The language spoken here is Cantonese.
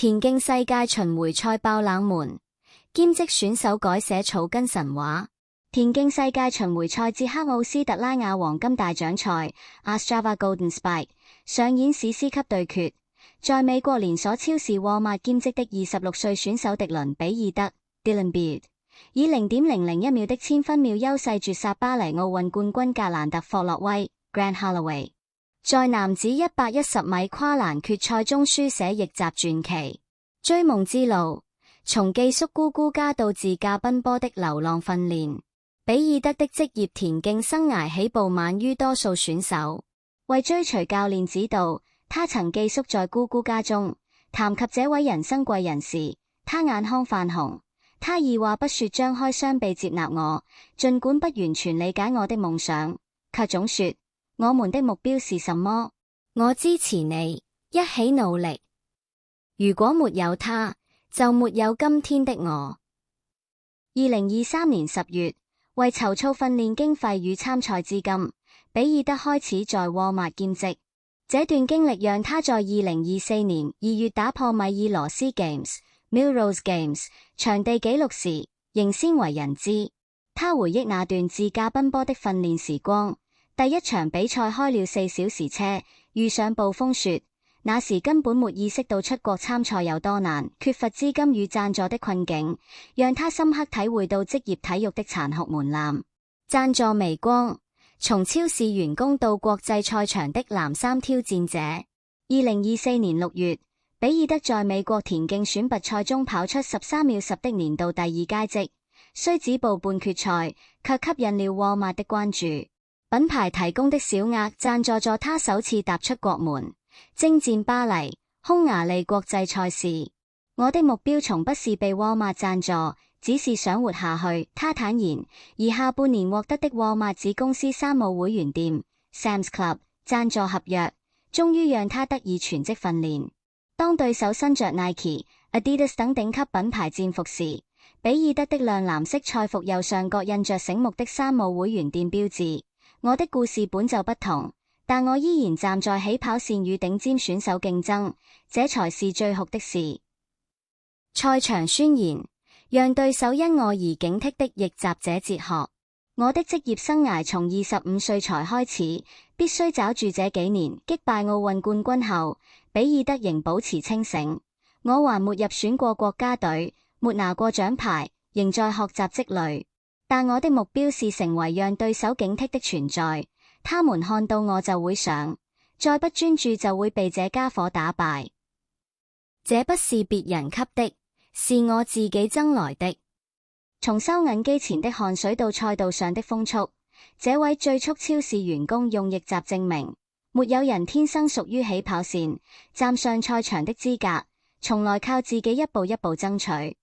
田徑世界巡迴賽爆冷門，兼職選手改寫草根神話。田徑世界巡迴賽捷克奧斯特拉雅黃金大獎賽 Ostrava Golden Spike 上演史詩級對決，在美國連鎖超市沃爾瑪兼職的26歲選手迪倫比爾德 Dylan Beard 以0.001秒的千分秒優勢絕殺巴黎奧運冠軍格蘭特霍洛威 Grant Holloway， 在男子110米跨欄決賽中書寫逆襲傳奇。追夢之路，從寄宿姑姑家到自駕奔波的流浪訓練。比爾德的職業田徑生涯起步晚於多數選手，為追隨教練指導，他曾寄宿在姑姑家中。談及這位人生貴人時，他眼眶泛紅。他二話不說張開雙臂接納我，儘管不完全理解我的夢想，卻總說我們的目標是什麼？我支持你，一起努力。如果沒有他，就沒有今天的我。2023年10月，為籌措訓練經費與參賽資金，比爾德開始在沃爾瑪兼職。這段經歷讓他在2024年2月打破米爾羅斯 Games、Millrose Games 場地紀錄時，仍鮮為人知。他回憶那段自駕奔波的訓練時光，第一場比賽開了4小時車，遇上暴風雪。那時根本沒意識到出國參賽有多難，缺乏資金與贊助的困境，讓他深刻體會到職業體育的殘酷門檻。贊助微光，從超市員工到國際賽場的藍衫挑戰者。2024年6月，比爾德在美國田徑選拔賽中跑出13秒10的年度第2佳績，雖止步半決賽，卻吸引了沃爾瑪的關注。品牌提供的小額贊助助他首次踏出國門，征戰巴黎、匈牙利國際賽事。我的目標從不是被沃爾瑪贊助，只是想活下去，他坦言。而下半年獲得的沃爾瑪子公司山姆會員店 Sam's Club 贊助合約，終於讓他得以全職訓練。當對手身着 Nike、Adidas 等頂級品牌戰服時，比爾德的亮藍色賽服右上角印着醒目的山姆會員店標誌。我的故事本就不同，但我依然站在起跑線與頂尖選手競爭，這才是最酷的事。賽場宣言，讓對手因我而警惕的逆襲者哲學。我的職業生涯從25歲才開始，必須抓住這幾年。擊敗奧運冠軍後，比爾德仍保持清醒。我還沒入選過國家隊，沒拿過獎牌，仍在學習積累。但我的目標是成為讓對手警惕的存在。他們看到我就會想，再不專注就會被這家伙打敗。這不是別人給的，是我自己爭來的。從收銀機前的汗水到賽道上的風速，這位最速超市員工用逆襲證明，沒有人天生屬於起跑線，站上賽場的資格，從來靠自己一步一步爭取。